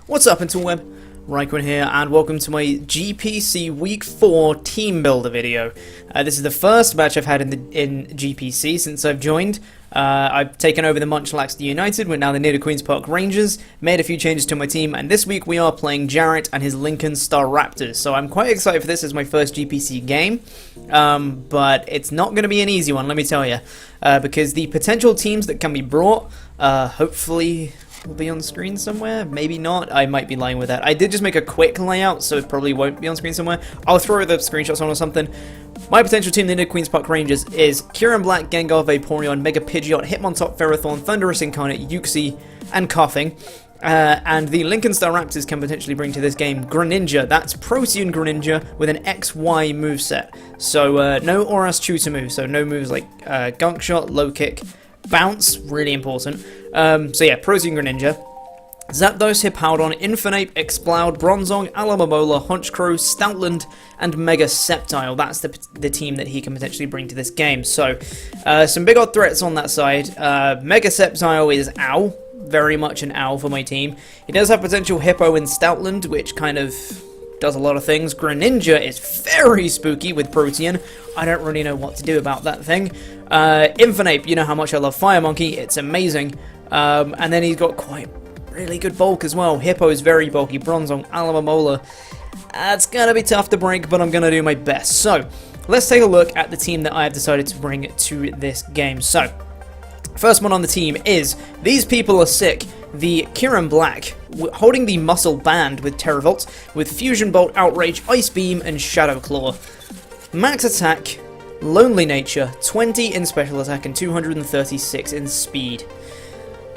What's up, Interweb? RhyQuinn here, and welcome to my GPC Week 4 Team Builder video. This is the first match I've had in GPC since I've joined. I've taken over the Munchlax United, we're now the near Queen's Park Rangers, made a few changes to my team, and this week we are playing Jarrett and his Lincoln Staraptors. So I'm quite excited for this as my first GPC game, but it's not going to be an easy one, let me tell you, because the potential teams that can be brought, hopefully will be on screen somewhere, maybe not, I might be lying with that. I did just make a quick layout, so it probably won't be on screen somewhere. I'll throw the screenshots on or something. My potential team, the Near Queen's Park Rangers, is Kieran Black, Gengar, Vaporeon, Mega Pidgeot, Hitmontop, Ferrothorn, Thunderous Incarnate, Uxie, and Coughing. And the Lincoln Staraptors can potentially bring to this game Greninja. That's Protean Greninja with an XY moveset. So no Oras Tutor move, so no moves like Gunk Shot, Low Kick, Bounce, really important. So yeah, Protean Greninja. Zapdos, Hippowdon, Infernape, Exploud, Bronzong, Alamamola, Honchkrow, Stoutland, and Mega Sceptile. That's the team that he can potentially bring to this game. So, some big odd threats on that side. Mega Sceptile is ow. Very much an ow for my team. He does have potential Hippo in Stoutland, which kind of does a lot of things. Greninja is very spooky with Protean. I don't really know what to do about that thing. Infernape, you know how much I love Fire Monkey. It's amazing. And then he's got quite really good bulk as well. Hippo is very bulky. Bronzong, Alamamola. It's gonna be tough to break, but I'm gonna do my best. So, let's take a look at the team that I have decided to bring to this game. So, first one on the team is, these people are sick, the Kieran Black, holding the Muscle Band with Terravolt, with Fusion Bolt, Outrage, Ice Beam, and Shadow Claw. Max attack, Lonely Nature, 20 in special attack, and 236 in speed.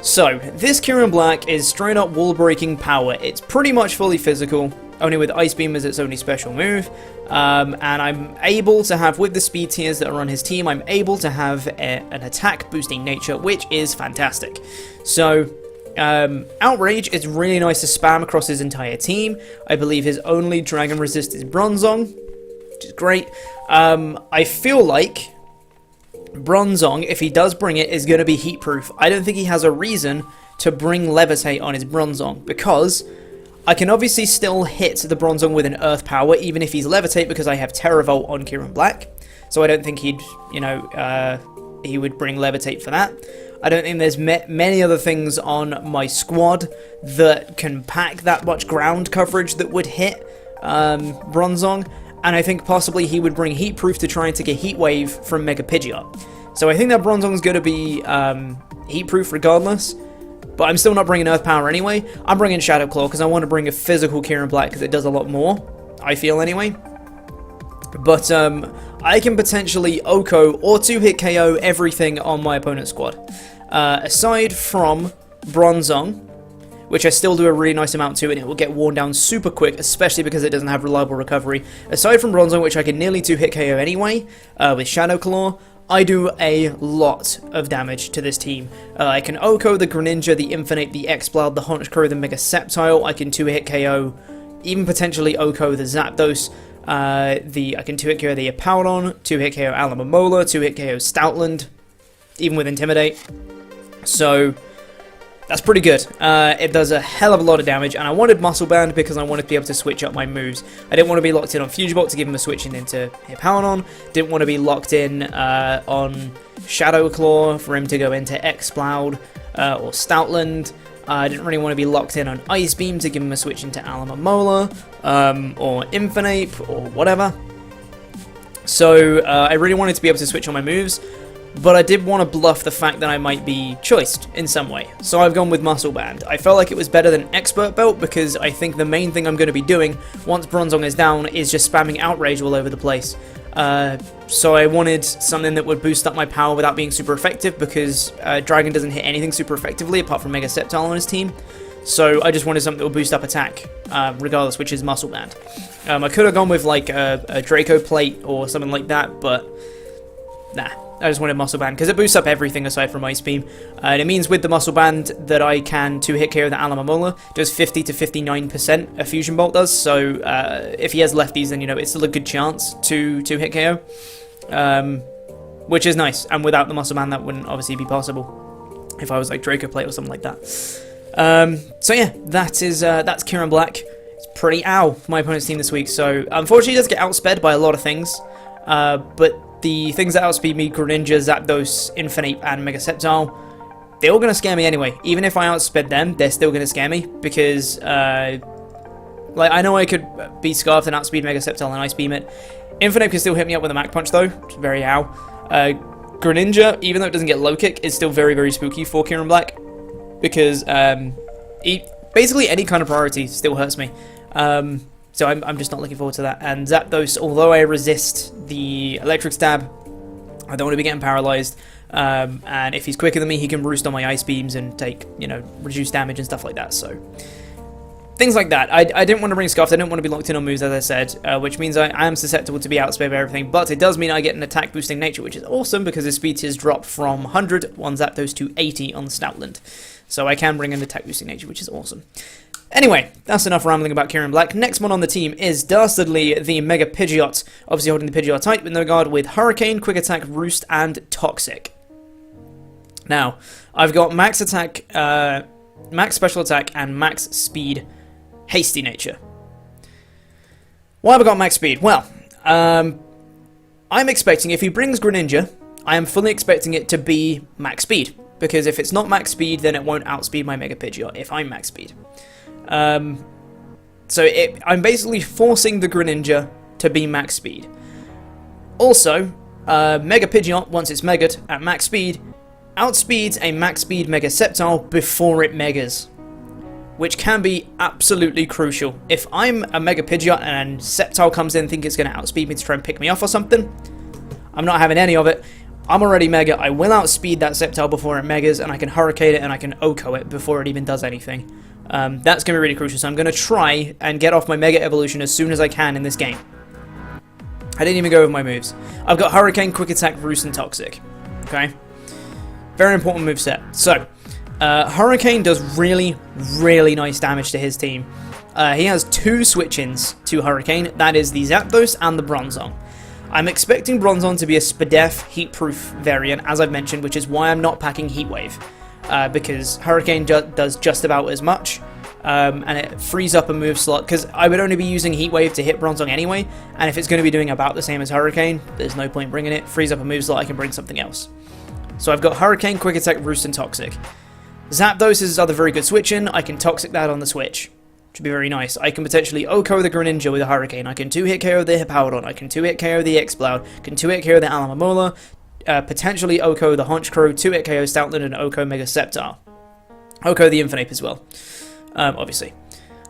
So, this Kieran Black is straight up wall-breaking power. It's pretty much fully physical, only with Ice Beam as its only special move. And I'm able to have, with the speed tiers that are on his team, I'm able to have an attack boosting nature, which is fantastic. So, Outrage is really nice to spam across his entire team. I believe his only Dragon Resist is Bronzong, which is great. I feel like Bronzong, if he does bring it, is going to be heat-proof. I don't think he has a reason to bring Levitate on his Bronzong, because I can obviously still hit the Bronzong with an Earth Power, even if he's Levitate, because I have Terravolt on Kieran Black. So I don't think he'd, he would bring Levitate for that. I don't think there's many other things on my squad that can pack that much ground coverage that would hit Bronzong. And I think possibly he would bring Heatproof to try and take a Heat Wave from Mega Pidgeot. So I think that Bronzong's going to be Heatproof regardless. But I'm still not bringing Earth Power anyway. I'm bringing Shadow Claw because I want to bring a physical Kieran Black because it does a lot more. I feel anyway. But I can potentially OHKO or 2-hit KO everything on my opponent's squad. Aside from Bronzong, which I still do a really nice amount to, and it will get worn down super quick, especially because it doesn't have reliable recovery. Aside from Bronzong, which I can nearly 2-hit KO anyway, with Shadow Claw, I do a lot of damage to this team. I can OHKO the Greninja, the Infernape, the Exploud, the Honchkrow, the Mega Sceptile. I can 2-hit KO, even potentially OHKO the Zapdos. I can 2-hit KO the Hippowdon, 2-hit KO Alamamola, 2-hit KO Stoutland, even with Intimidate. So that's pretty good. It does a hell of a lot of damage, and I wanted Muscle Band because I wanted to be able to switch up my moves. I didn't want to be locked in on Fusion Bolt to give him a switching into Hippowdon. Didn't want to be locked in on Shadow Claw for him to go into Exploud or Stoutland. I didn't really want to be locked in on Ice Beam to give him a switch into Alamamola or Infernape or whatever. So I really wanted to be able to switch on my moves. But I did want to bluff the fact that I might be choiced in some way, so I've gone with Muscle Band. I felt like it was better than Expert Belt because I think the main thing I'm going to be doing once Bronzong is down is just spamming Outrage all over the place. So I wanted something that would boost up my power without being super effective because Dragon doesn't hit anything super effectively apart from Mega Sceptile on his team. So I just wanted something that would boost up attack, regardless, which is Muscle Band. I could have gone with like a Draco Plate or something like that, but nah. I just wanted Muscle Band, because it boosts up everything aside from Ice Beam. And it means with the Muscle Band that I can 2-hit KO the Alamamola. Does 50 to 59% a Fusion Bolt does, so if he has lefties, then, it's still a good chance to 2-hit KO. Which is nice, and without the Muscle Band that wouldn't obviously be possible. If I was like Draco Plate or something like that. So yeah, that's Kieran Black. It's pretty ow for my opponent's team this week. So unfortunately, he does get outsped by a lot of things. But the things that outspeed me, Greninja, Zapdos, Infinite, and Mega Sceptile, they're all going to scare me anyway. Even if I outsped them, they're still going to scare me because, like, I know I could be Scarfed and outspeed Mega Sceptile and Ice Beam it. Infinite can still hit me up with a Mach Punch though, which is very ow. Greninja, even though it doesn't get low kick, is still very, very spooky for Kieran Black because basically any kind of priority still hurts me. So I'm just not looking forward to that. And Zapdos, although I resist the Electric Stab, I don't want to be getting paralyzed. And if he's quicker than me, he can roost on my Ice Beams and take, reduced damage and stuff like that. So things like that. I didn't want to bring Scuffed. I didn't want to be locked in on moves, as I said, which means I am susceptible to be outsped by everything. But it does mean I get an attack boosting nature, which is awesome because his speed tiers drop from 100 on Zapdos to 80 on Stoutland. So I can bring an attack boosting nature, which is awesome. Anyway, that's enough rambling about Kieran Black. Next one on the team is Dastardly, the Mega Pidgeot. Obviously holding the Pidgeot type with no guard with Hurricane, Quick Attack, Roost, and Toxic. Now, I've got Max Attack, Max Special Attack, and Max Speed Hasty Nature. Why have I got Max Speed? Well, I'm expecting, if he brings Greninja, I am fully expecting it to be Max Speed. Because if it's not Max Speed, then it won't outspeed my Mega Pidgeot if I'm Max Speed. So I'm basically forcing the Greninja to be Max Speed. Also, Mega Pidgeot, once it's Megaed at Max Speed, outspeeds a Max Speed Mega Sceptile before it Megas. Which can be absolutely crucial. If I'm a Mega Pidgeot and Sceptile comes in and thinks it's going to outspeed me to try and pick me off or something, I'm not having any of it. I'm already Mega, I will outspeed that Sceptile before it Megas, and I can Hurricane it and I can Oko it before it even does anything. That's going to be really crucial, so I'm going to try and get off my Mega Evolution as soon as I can in this game. I didn't even go with my moves. I've got Hurricane, Quick Attack, Roost, and Toxic. Okay? Very important moveset. So, Hurricane does really, really nice damage to his team. He has two switch-ins to Hurricane, that is the Zapdos and the Bronzong. I'm expecting Bronzong to be a Spadef heat-proof variant, as I've mentioned, which is why I'm not packing Heat Wave. Because Hurricane does just about as much, and it frees up a move slot, because I would only be using Heat Wave to hit Bronzong anyway, and if it's going to be doing about the same as Hurricane, there's no point bringing it. Frees up a move slot, I can bring something else. So I've got Hurricane, Quick Attack, Roost, and Toxic. Zapdos is another very good switch-in. I can Toxic that on the switch. Should be very nice. I can potentially Oko the Greninja with a Hurricane. I can 2-hit KO the Hippowdon. I can 2-hit KO the Exploud. Can 2-hit KO the Alamomola. Potentially Oko the Honchkrow. 2-hit KO Stoutland and Oko Mega Sceptile. Oko the Infinite as well. Obviously.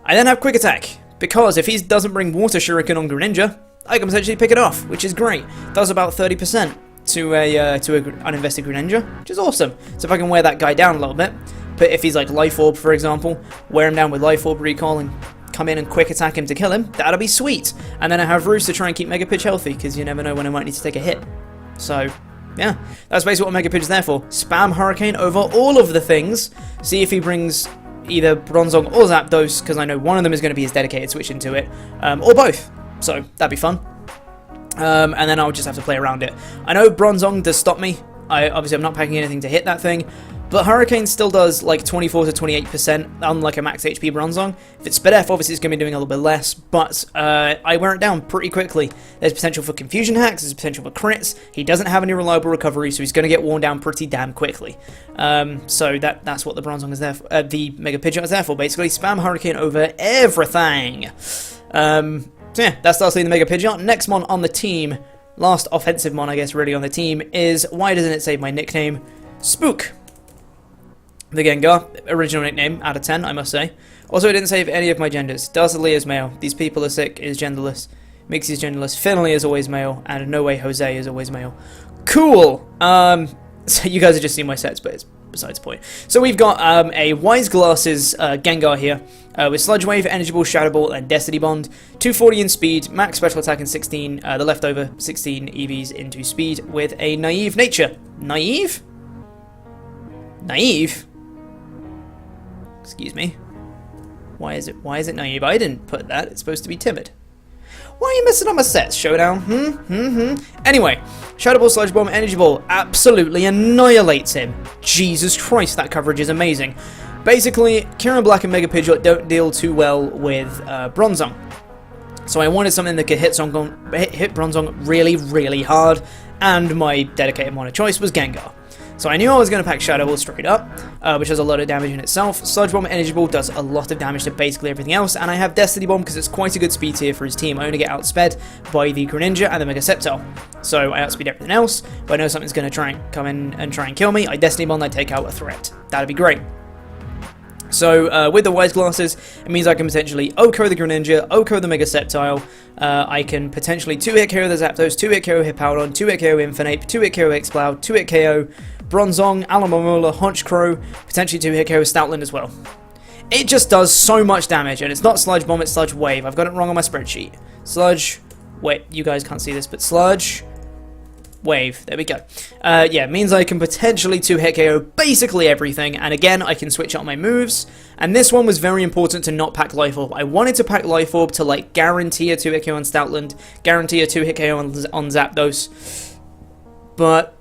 I then have Quick Attack. Because if he doesn't bring Water Shuriken on Greninja, I can potentially pick it off, which is great. Does about 30% to a uninvested Greninja, which is awesome. So if I can wear that guy down a little bit, but if he's like Life Orb, for example, wear him down with Life Orb Recall and come in and Quick Attack him to kill him, that'll be sweet. And then I have Roost to try and keep Mega Pidge healthy, because you never know when I might need to take a hit. So, yeah, that's basically what Mega Pidge is there for. Spam Hurricane over all of the things, see if he brings either Bronzong or Zapdos, because I know one of them is going to be his dedicated switch into it, or both. So, that'd be fun. And then I'll just have to play around it. I know Bronzong does stop me. Obviously, I'm not packing anything to hit that thing. But Hurricane still does like 24 to 28% on like a max HP Bronzong. If it's Spadef, obviously it's going to be doing a little bit less, but I wear it down pretty quickly. There's potential for confusion hacks, there's potential for crits. He doesn't have any reliable recovery, so he's going to get worn down pretty damn quickly. So that's what the Bronzong is there for, the Mega Pidgeot is there for, basically. Spam Hurricane over everything. So yeah, that's lastly the Mega Pidgeot. Next one on the team, last offensive mon I guess really on the team, is, why doesn't it save my nickname, Spook. The Gengar, original nickname, out of 10, I must say. Also, it didn't save any of my genders. Dastardly is male, These People Are Sick is genderless, Mixie is genderless, Finley is always male, and No Way Jose is always male. Cool! So you guys have just seen my sets, but it's besides the point. So we've got a Wise Glasses Gengar here, with Sludge Wave, Energy Ball, Shadow Ball, and Destiny Bond. 240 in speed, max special attack, and 16, the leftover 16 EVs into speed, with a Naive Nature. Naive? Naive? Excuse me. Why is it naive? I didn't put that. It's supposed to be timid. Why are you messing up my sets, Showdown? Anyway, Shadow Ball, Sludge Bomb, Energy Ball absolutely annihilates him. Jesus Christ, that coverage is amazing. basically, Kieran Black and Mega Pidgeot don't deal too well with Bronzong. So I wanted something that could hit Bronzong really, really hard, and my dedicated mono choice was Gengar. So I knew I was going to pack Shadow Ball straight up, which does a lot of damage in itself. Sludge Bomb Energy Ball does a lot of damage to basically everything else, and I have Destiny Bomb because it's quite a good speed tier for his team. I only get outsped by the Greninja and the Mega Sceptile. So I outspeed everything else, but I know something's going to try and come in and try and kill me. I Destiny Bomb, I take out a threat. That'd be great. So, with the Wise Glasses, it means I can potentially OHKO the Greninja, OHKO the Mega Sceptile, I can potentially 2-hit KO the Zapdos, 2-hit KO Hippowdon, 2-hit KO Infernape, 2-hit KO Exploud, 2-hit KO Bronzong, Alomomola, Honchkrow, potentially 2-hit KO Stoutland as well. It just does so much damage, and it's not Sludge Bomb, it's Sludge Wave. I've got it wrong on my spreadsheet. Sludge, wait, you guys can't see this, but Sludge Wave, there we go. Yeah, means I can potentially 2-hit KO basically everything, and again, I can switch out my moves, and this one was very important to not pack Life Orb. I wanted to pack Life Orb to, like, guarantee a 2-hit KO on Stoutland, guarantee a 2-hit KO on Zapdos, but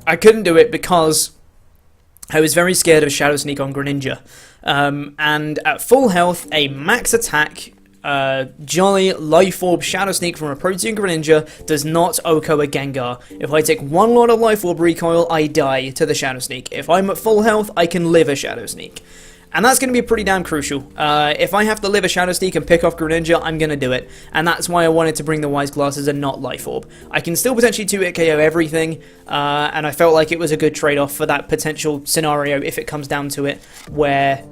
I couldn't do it because I was very scared of Shadow Sneak on Greninja, and at full health, a max attack Jolly Life Orb Shadow Sneak from a Protean Greninja does not OHKO a Gengar. If I take one lot of Life Orb recoil, I die to the Shadow Sneak. If I'm at full health, I can live a Shadow Sneak. And that's going to be pretty damn crucial. If I have to live a Shadow Sneak and pick off Greninja, I'm going to do it. And that's why I wanted to bring the Wise Glasses and not Life Orb. I can still potentially 2-hit KO everything, and I felt like it was a good trade-off for that potential scenario if it comes down to it, where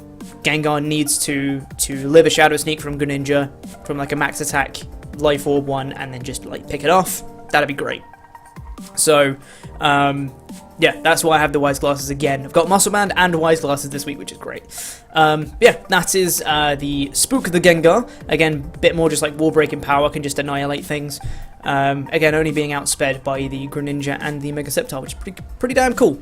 Gengar needs to live a Shadow Sneak from Greninja, from like a max attack Life Orb one, and then just like pick it off. That'd be great. So, yeah, that's why I have the Wise Glasses again. I've got Muscle Band and Wise Glasses this week, which is great. Yeah, that is the Spook the Gengar. Again, a bit more just like wall breaking power, can just annihilate things. Again, only being outsped by the Greninja and the Mega Sceptile, which is pretty damn cool.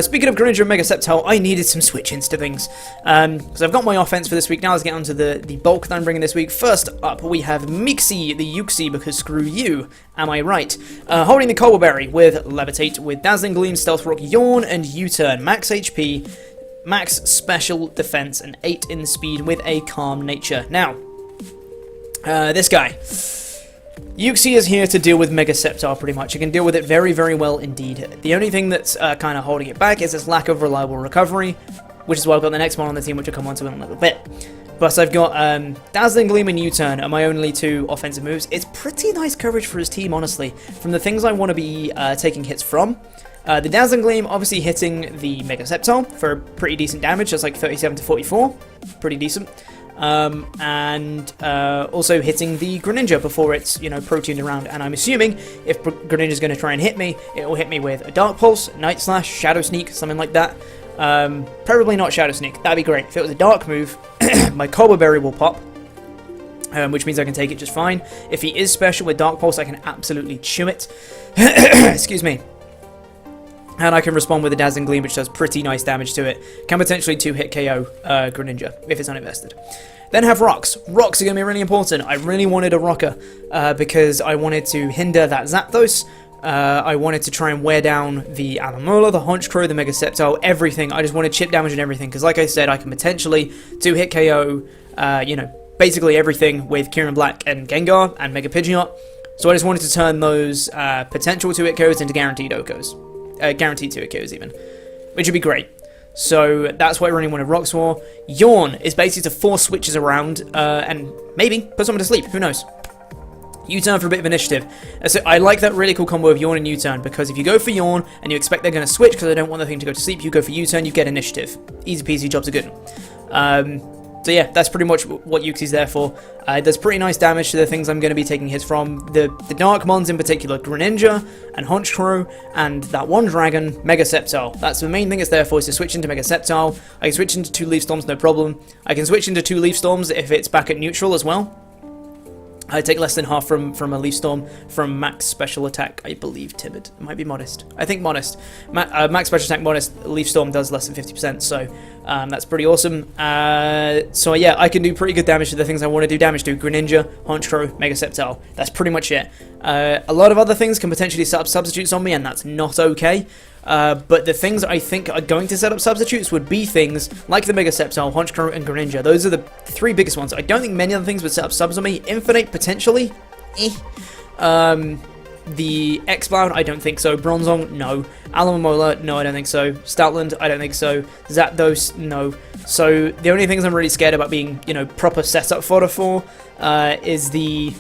Speaking of Greninja and Mega Sceptile, I needed some switch-ins to things. So I've got my offense for this week. Now let's get on to the bulk that I'm bringing this week. First up, we have Mixie the Uxie, because screw you, am I right? Holding the Cobbleberry with Levitate, with Dazzling Gleam, Stealth Rock, Yawn, and U-Turn. Max HP, max special defense, and 8 in speed with a calm nature. Now, this guy. Uxie is here to deal with Mega Sceptile pretty much. It can deal with it very, very well indeed. The only thing that's kind of holding it back is its lack of reliable recovery, which is why I've got the next one on the team, which I'll come on to in a little bit. Plus, I've got Dazzling Gleam and U-Turn are my only 2 offensive moves. It's pretty nice coverage for his team, honestly, from the things I want to be taking hits from. The Dazzling Gleam obviously hitting the Mega Sceptile for pretty decent damage. That's like 37 to 44. Pretty decent. And also hitting the Greninja before it's, you know, proteined around. And I'm assuming if Greninja's going to try and hit me, it will hit me with a Dark Pulse, Night Slash, Shadow Sneak, something like that. Probably not Shadow Sneak. That'd be great. If it was a Dark move, my Cobbleberry will pop, which means I can take it just fine. If he is special with Dark Pulse, I can absolutely chew it. Excuse me. And I can respond with a Dazzling Gleam, which does pretty nice damage to it. Can potentially 2-hit KO Greninja if it's uninvested. Then have Rocks. Rocks are going to be really important. I really wanted a Rocker because I wanted to hinder that Zapdos. I wanted to try and wear down the Alomomola, the Honchkrow, the Mega Sceptile, everything. I just wanted chip damage and everything because, like I said, I can potentially 2-hit KO, you know, basically everything with Kieran Black and Gengar and Mega Pidgeot. So I just wanted to turn those potential 2-hit KOs into guaranteed OHKOs. Guaranteed 2-hit KOs even, which would be great. So that's what I really wanted Rocks for. Yawn is basically to force switches around and maybe put someone to sleep. Who knows? U-turn for a bit of initiative. So I like that really cool combo of Yawn and U-turn, because if you go for Yawn and you expect they're going to switch because they don't want the thing to go to sleep, you go for U-turn, you get initiative. Easy peasy, jobs are good. So yeah, that's pretty much what Uxie's there for. It does pretty nice damage to the things I'm going to be taking hits from. The Dark Mons in particular, Greninja and Honchkrow, and that one dragon, Mega Sceptile. That's the main thing it's there for, is to switch into Mega Sceptile. I can switch into 2 Leaf Storms, no problem. I can switch into 2 Leaf Storms if it's back at neutral as well. I take less than half from a Leaf Storm from max special attack, I believe. Timid. It might be modest. I think modest. Max special attack modest, Leaf Storm does less than 50%, so that's pretty awesome. So yeah, I can do pretty good damage to the things I want to do damage to. Greninja, Honchkrow, Mega Sceptile. That's pretty much it. A lot of other things can potentially set up substitutes on me, and that's not okay. But the things I think are going to set up substitutes would be things like the Mega Sceptile, Honchkrow, and Greninja. Those are the three biggest ones. I don't think many other things would set up subs on me. Infinite, potentially. The X-Cloud, I don't think so. Bronzong, no. Alamomola, no, I don't think so. Stoutland, I don't think so. Zapdos, no. So the only things I'm really scared about being, you know, proper setup fodder for is the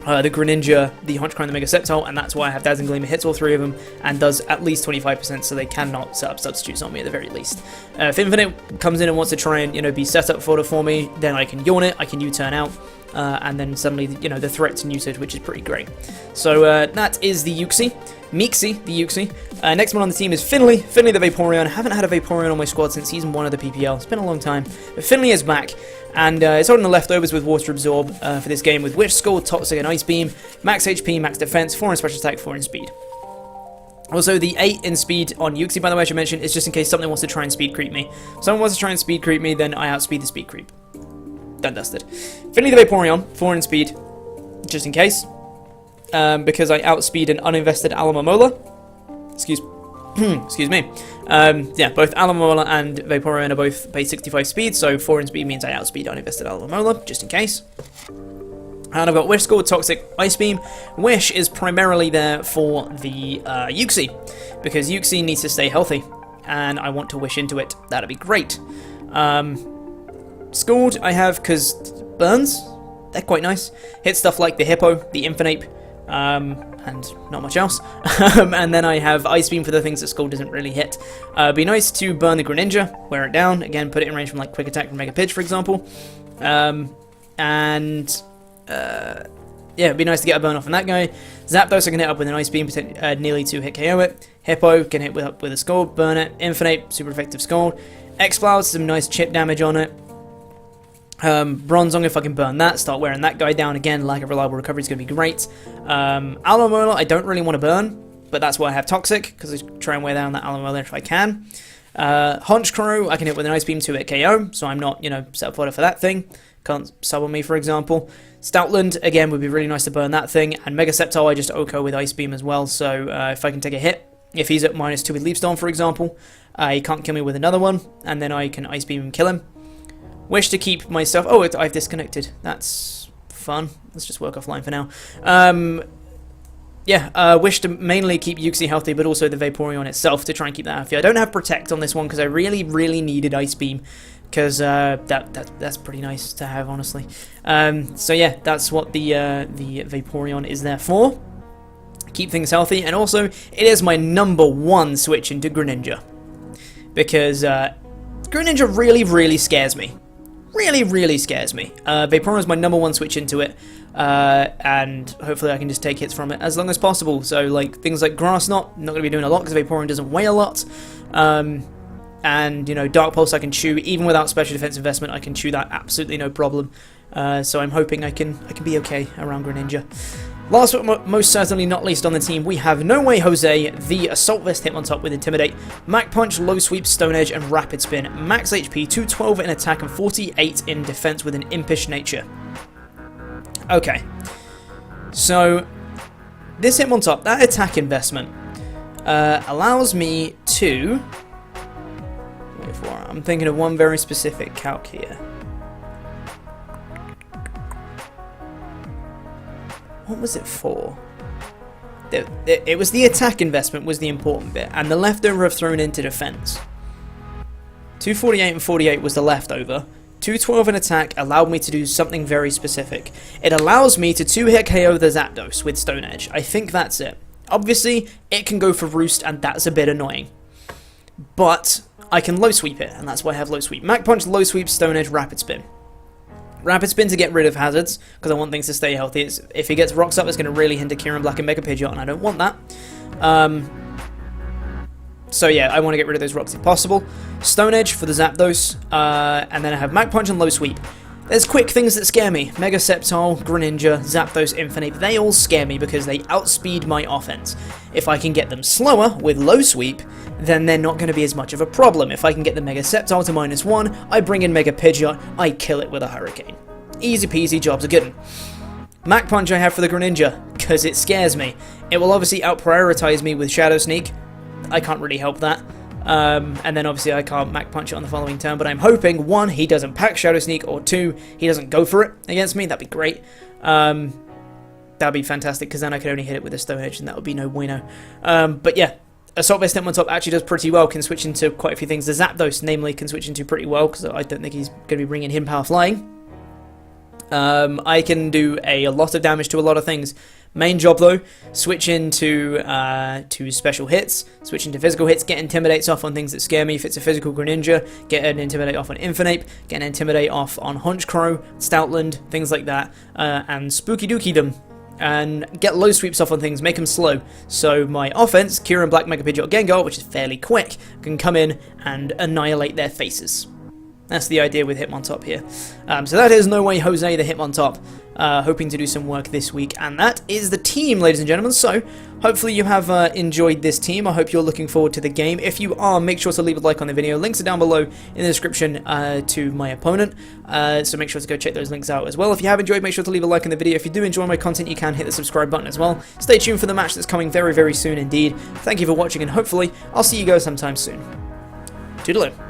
Greninja, the Honchkrow, and the Mega Sceptile, and that's why I have Dazzling Gleam. It hits all three of them and does at least 25%, so they cannot set up substitutes on me at the very least. If Infinite comes in and wants to try and, you know, be setup fodder for me, then I can yawn it, I can U-turn out, and then suddenly, you know, the threats and usage, which is pretty great. So that is the Uxie. Mixie, the Uxie. Next one on the team is Finley. Finley the Vaporeon. I haven't had a Vaporeon on my squad since Season 1 of the PPL. It's been a long time. But Finley is back, and it's holding the leftovers with Water Absorb for this game with Witch Skull, Toxic, and Ice Beam. Max HP, max defense, 4 in special attack, 4 in speed. Also, the 8 in speed on Uxie, by the way, I should mention, is just in case something wants to try and speed creep me. If someone wants to try and speed creep me, then I outspeed the speed creep. Done dusted. Finley the Vaporeon, 4 in speed, just in case. Because I outspeed an uninvested Alamomola. Excuse me. Yeah, both Alamomola and Vaporeon are both base 65 speed, so 4 in speed means I outspeed uninvested Alamomola, just in case. And I've got Wish Skull, Toxic, Ice Beam. Wish is primarily there for the Uxie, because Uxie needs to stay healthy, and I want to wish into it. That'd be great. Scald I have because burns. They're quite nice. Hit stuff like the Hippo, the Infinite, and not much else. And then I have Ice Beam for the things that Skull doesn't really hit. Be nice to burn the Greninja, wear it down, again put it in range from like Quick Attack from Mega Pidge, for example. Yeah, it'd be nice to get a burn off on that guy. Zapdos I can hit up with an Ice Beam, nearly to hit KO it. Hippo can hit with a Scald, burn it. Infinite, super effective Scald. X-Cloud, some nice chip damage on it. Bronzong, if I can burn that, start wearing that guy down again. Lack of reliable recovery is going to be great. Alamomola, I don't really want to burn, but that's why I have Toxic, because I try and wear down that Alamomola if I can. Honchkrow, I can hit with an Ice Beam to hit KO, so I'm not, you know, set up fodder for that thing. Can't sub on me, for example. Stoutland, again, would be really nice to burn that thing. And Mega Sceptile, I just OHKO with Ice Beam as well, so if I can take a hit, if he's at -2 with Leaf Storm, for example, he can't kill me with another one, and then I can Ice Beam and kill him. Wish to keep myself... Oh, I've disconnected. That's fun. Let's just work offline for now. Wish to mainly keep Uxie healthy, but also the Vaporeon itself to try and keep that healthy. I don't have Protect on this one because I really, really needed Ice Beam, because that's pretty nice to have, honestly. So yeah, that's what the Vaporeon is there for. Keep things healthy, and also it is my #1 switch into Greninja, because Greninja really, really scares me. Really, really scares me. Vaporeon is my #1 switch into it, and hopefully I can just take hits from it as long as possible. So, like, things like Grass Knot, not going to be doing a lot because Vaporeon doesn't weigh a lot. And, you know, Dark Pulse I can chew, even without special defense investment, I can chew that absolutely no problem. So I'm hoping I can be okay around Greninja. Last but most certainly not least on the team, we have No Way Jose, the Assault Vest Hitmontop with Intimidate, Mach Punch, Low Sweep, Stone Edge, and Rapid Spin. Max HP, 212 in attack and 48 in defense with an Impish nature. Okay. So, this Hitmontop, that attack investment, allows me to... I'm thinking of one very specific calc here. What was it for? It was the attack investment was the important bit, and the leftover I've thrown into defense. 248 and 48 was the leftover. 212 in attack allowed me to do something very specific. It allows me to 2-hit KO the Zapdos with Stone Edge. I think that's it. Obviously, it can go for Roost, and that's a bit annoying. But I can Low Sweep it, and that's why I have Low Sweep. Mach Punch, Low Sweep, Stone Edge, Rapid Spin. Rapid Spin to get rid of hazards, because I want things to stay healthy. If he gets rocks up, it's going to really hinder Kieran Black and Mega Pidgeot, and I don't want that. So yeah, I want to get rid of those rocks if possible. Stone Edge for the Zapdos, and then I have Mach Punch and Low Sweep. There's quick things that scare me. Mega Sceptile, Greninja, Zapdos, Infinite, they all scare me because they outspeed my offense. If I can get them slower with Low Sweep, then they're not going to be as much of a problem. If I can get the Mega Sceptile to -1, I bring in Mega Pidgeot, I kill it with a Hurricane. Easy peasy, job's a good one. Mach Punch I have for the Greninja, because it scares me. It will obviously out-prioritize me with Shadow Sneak. I can't really help that. And then obviously I can't Mach Punch it on the following turn, but I'm hoping, 1, he doesn't pack Shadow Sneak, or 2, he doesn't go for it against me. That'd be great. That'd be fantastic, because then I could only hit it with a Stone Edge, and that would be no bueno. But yeah, Assault Vest Hitmontop actually does pretty well, can switch into quite a few things. The Zapdos, namely, can switch into pretty well, because I don't think he's going to be bringing Hidden Power Flying. I can do a lot of damage to a lot of things. Main job though, switch into to special hits, switch into physical hits, get Intimidates off on things that scare me. If it's a physical Greninja, get an Intimidate off on Infinite, get an Intimidate off on Honchkrow, Stoutland, things like that, and Spooky Dookie them. And get low sweeps off on things, make them slow. So my offense, Kieran Black Mega Pidgeot Gengar, which is fairly quick, can come in and annihilate their faces. That's the idea with Hitmontop here. So that is No Way Jose the Hitmontop, hoping to do some work this week. And that is the team, ladies and gentlemen. So hopefully you have enjoyed this team. I hope you're looking forward to the game. If you are, make sure to leave a like on the video. Links are down below in the description to my opponent. So make sure to go check those links out as well. If you have enjoyed, make sure to leave a like on the video. If you do enjoy my content, you can hit the subscribe button as well. Stay tuned for the match that's coming very, very soon indeed. Thank you for watching, and hopefully I'll see you guys sometime soon. Toodaloo.